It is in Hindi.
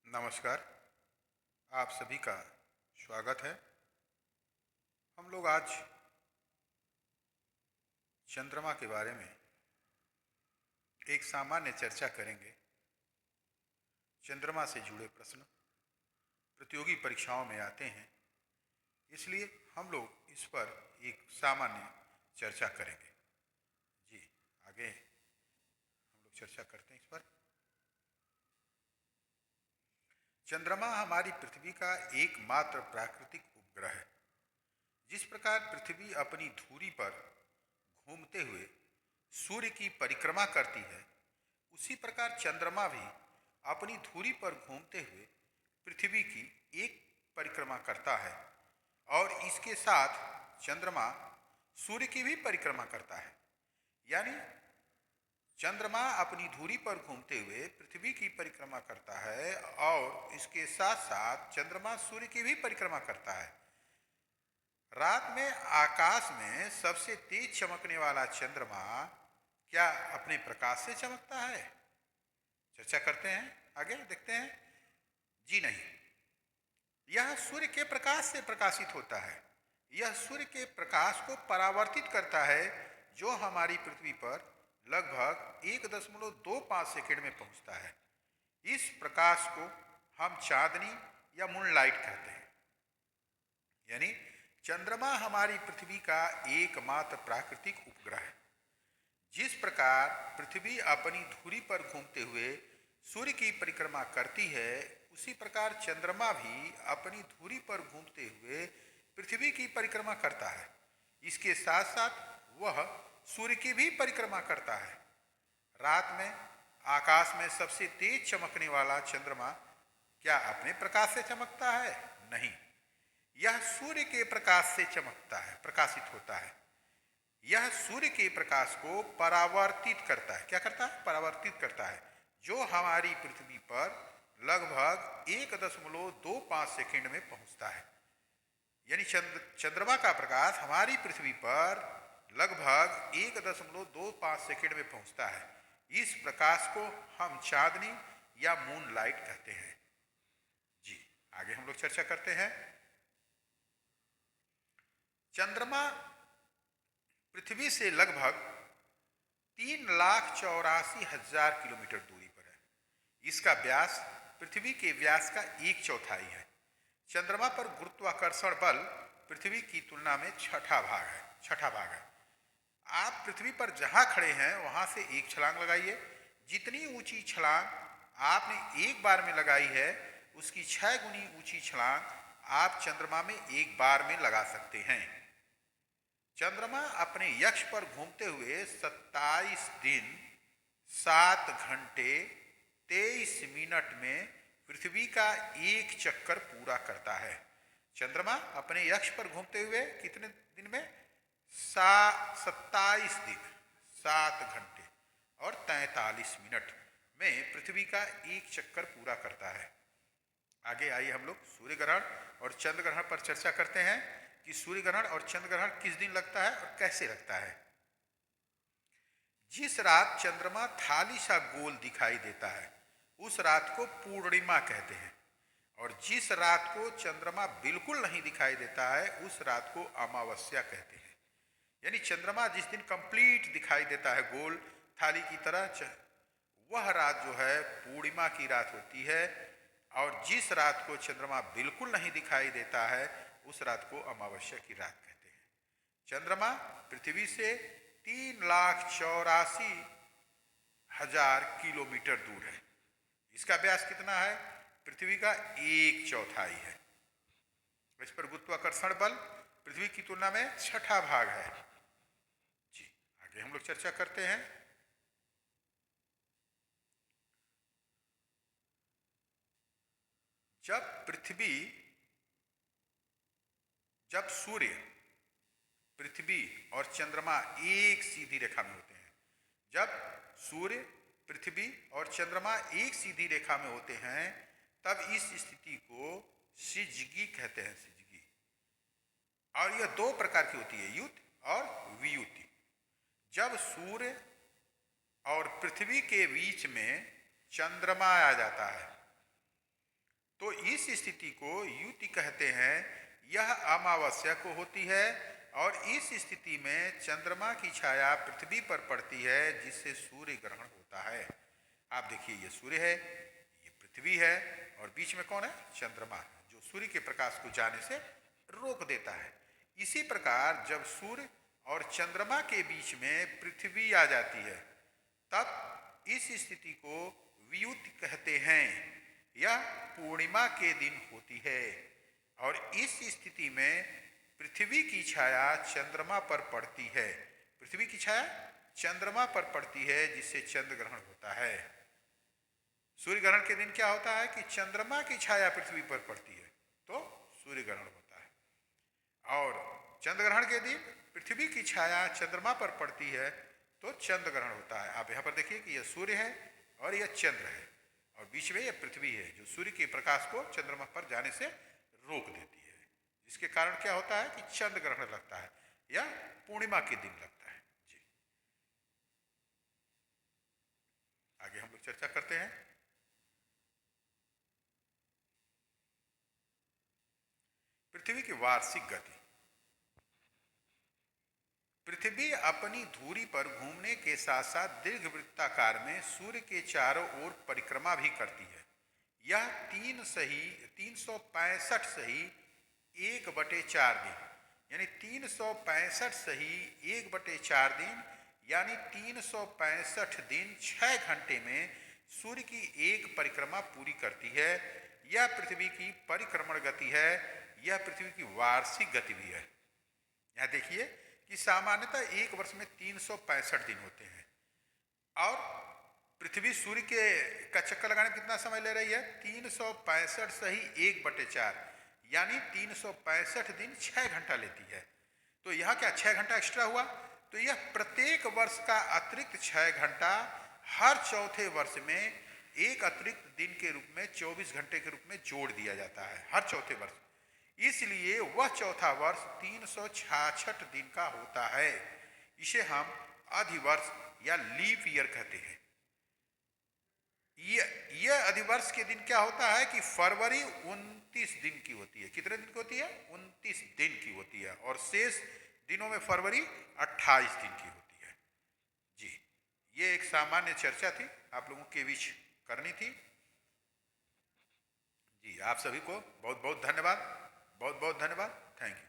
नमस्कार। आप सभी का स्वागत है। हम लोग आज चंद्रमा के बारे में एक सामान्य चर्चा करेंगे। चंद्रमा से जुड़े प्रश्न प्रतियोगी परीक्षाओं में आते हैं, इसलिए हम लोग इस पर एक सामान्य चर्चा करेंगे। जी, आगे हम लोग चर्चा करते हैं इस पर। चंद्रमा हमारी पृथ्वी का एकमात्र प्राकृतिक उपग्रह है। जिस प्रकार पृथ्वी अपनी धुरी पर घूमते हुए सूर्य की परिक्रमा करती है, उसी प्रकार चंद्रमा भी अपनी धुरी पर घूमते हुए पृथ्वी की एक परिक्रमा करता है और इसके साथ चंद्रमा सूर्य की भी परिक्रमा करता है। यानी चंद्रमा अपनी धुरी पर घूमते हुए पृथ्वी की परिक्रमा करता है और इसके साथ साथ चंद्रमा सूर्य की भी परिक्रमा करता है। रात में आकाश में सबसे तेज चमकने वाला चंद्रमा क्या अपने प्रकाश से चमकता है? चर्चा करते हैं, आगे देखते हैं। जी नहीं, यह सूर्य के प्रकाश से प्रकाशित होता है। यह सूर्य के प्रकाश को परावर्तित करता है, जो हमारी पृथ्वी पर लगभग 1.25 सेकंड में पहुंचता है। इस प्रकाश को हम चांदनी या मूनलाइट कहते हैं। यानी चंद्रमा हमारी पृथ्वी का एकमात्र प्राकृतिक उपग्रह है। जिस प्रकार पृथ्वी अपनी धुरी पर घूमते हुए सूर्य की परिक्रमा करती है, उसी प्रकार चंद्रमा भी अपनी धुरी पर घूमते हुए पृथ्वी की परिक्रमा करता है। इसके साथ साथ वह सूर्य की भी परिक्रमा करता है। रात में आकाश में सबसे तेज चमकने वाला चंद्रमा क्या अपने प्रकाश से चमकता है? नहीं, यह सूर्य के प्रकाश से चमकता है, प्रकाशित होता है। यह सूर्य के प्रकाश को परावर्तित करता है। क्या करता है? परावर्तित करता है, जो हमारी पृथ्वी पर लगभग 1.25 सेकंड में पहुंचता है। यानी चंद्रमा का प्रकाश हमारी पृथ्वी पर लगभग 1.25 सेकंड में पहुंचता है। इस प्रकाश को हम चांदनी या मून लाइट कहते हैं। जी, आगे हम लोग चर्चा करते हैं। चंद्रमा पृथ्वी से लगभग 3,84,000 किलोमीटर दूरी पर है। इसका व्यास पृथ्वी के व्यास का 1/4 है। चंद्रमा पर गुरुत्वाकर्षण बल पृथ्वी की तुलना में छठा भाग है। आप पृथ्वी पर जहां खड़े हैं वहां से एक छलांग लगाइए। जितनी ऊंची छलांग आपने एक बार में लगाई है, उसकी 6 गुनी ऊंची छलांग आप चंद्रमा में एक बार में लगा सकते हैं। चंद्रमा अपने अक्ष पर घूमते हुए 27 दिन 7 घंटे 23 मिनट में पृथ्वी का एक चक्कर पूरा करता है। चंद्रमा अपने अक्ष पर घूमते हुए कितने दिन में? 27 दिन 7 घंटे और 43 मिनट में पृथ्वी का एक चक्कर पूरा करता है। आगे आइए हम लोग सूर्य ग्रहण और चंद्र ग्रहण पर चर्चा करते हैं कि सूर्य ग्रहण और चंद्र ग्रहण किस दिन लगता है और कैसे लगता है। जिस रात चंद्रमा थाली सा गोल दिखाई देता है, उस रात को पूर्णिमा कहते हैं, और जिस रात को चंद्रमा बिल्कुल नहीं दिखाई देता है, उस रात को अमावस्या कहते हैं। यानी चंद्रमा जिस दिन कंप्लीट दिखाई देता है गोल थाली की तरह, वह रात जो है पूर्णिमा की रात होती है, और जिस रात को चंद्रमा बिल्कुल नहीं दिखाई देता है, उस रात को अमावस्या की रात कहते हैं। चंद्रमा पृथ्वी से 3,84,000 किलोमीटर दूर है। इसका व्यास कितना है? पृथ्वी का 1/4 है। इस पर गुरुत्वाकर्षण बल पृथ्वी की तुलना में छठा भाग है। जी, आगे हम लोग चर्चा करते हैं। जब सूर्य, पृथ्वी और चंद्रमा एक सीधी रेखा में होते हैं, जब सूर्य, पृथ्वी और चंद्रमा एक सीधी रेखा में होते हैं, तब इस स्थिति को सिजगी कहते हैं। सिजगी। और यह दो प्रकार की होती है, युति और वियुति। जब सूर्य और पृथ्वी के बीच में चंद्रमा आ जाता है, तो इस स्थिति को युति कहते हैं। यह अमावस्या को होती है और इस स्थिति में चंद्रमा की छाया पृथ्वी पर पड़ती है, जिससे सूर्य ग्रहण होता है। आप देखिए, ये सूर्य है, ये पृथ्वी है और बीच में कौन है? चंद्रमा, जो सूर्य के प्रकाश को जाने से रोक देता है। इसी प्रकार जब सूर्य और चंद्रमा के बीच में पृथ्वी आ जाती है, तब इस स्थिति को वियुति कहते हैं। यह पूर्णिमा के दिन होती है और इस स्थिति में पृथ्वी की छाया चंद्रमा पर पड़ती है। पृथ्वी की छाया चंद्रमा पर पड़ती है, जिससे चंद्र ग्रहण होता है। सूर्य ग्रहण के दिन क्या होता है कि चंद्रमा की छाया पृथ्वी पर पड़ती है तो सूर्य ग्रहण होता है, और चंद्र ग्रहण के दिन पृथ्वी की छाया चंद्रमा पर पड़ती है तो चंद्र ग्रहण होता है। आप यहाँ पर देखिए कि यह सूर्य है और यह चंद्र है और बीच में यह पृथ्वी है, जो सूर्य के प्रकाश को चंद्रमा पर जाने से रोक देती है, जिसके कारण क्या होता है कि चंद्र ग्रहण लगता है या पूर्णिमा के दिन लगता है। जी, आगे हम लोग चर्चा करते हैं। पृथ्वी की वार्षिक गति। पृथ्वी अपनी धुरी पर घूमने के साथ साथ दीर्घवृत्ताकार में सूर्य के चारों ओर परिक्रमा भी करती है। यह 365 सही 1/4 दिन, यानी 365 सही 1/4 दिन, यानी 365 दिन 6 घंटे में सूर्य की एक परिक्रमा पूरी करती है। यह पृथ्वी की परिक्रमण गति है, यह पृथ्वी की वार्षिक गति भी है। यहाँ देखिए कि सामान्यतः एक वर्ष में 365 दिन होते हैं और पृथ्वी सूर्य का चक्कर लगाने में कितना समय ले रही है? 365 सही 1/4, यानी 365 दिन 6 घंटा लेती है। तो यहाँ क्या 6 घंटा एक्स्ट्रा हुआ? तो यह प्रत्येक वर्ष का अतिरिक्त 6 घंटा हर चौथे वर्ष में एक अतिरिक्त दिन के रूप में 24 घंटे के रूप में जोड़ दिया जाता है हर चौथे वर्ष। इसलिए वह चौथा वर्ष 366 दिन का होता है। इसे हम अधिवर्ष या लीप ईयर कहते हैं। यह अधिवर्ष के दिन क्या होता है कि फरवरी 29 दिन की होती है। कितने दिन की होती है? 29 दिन की होती है, और शेष दिनों में फरवरी 28 दिन की होती है। जी, ये एक सामान्य चर्चा थी, आप लोगों के बीच करनी थी। जी, आप सभी को बहुत बहुत धन्यवाद, बहुत बहुत धन्यवाद। Thank you.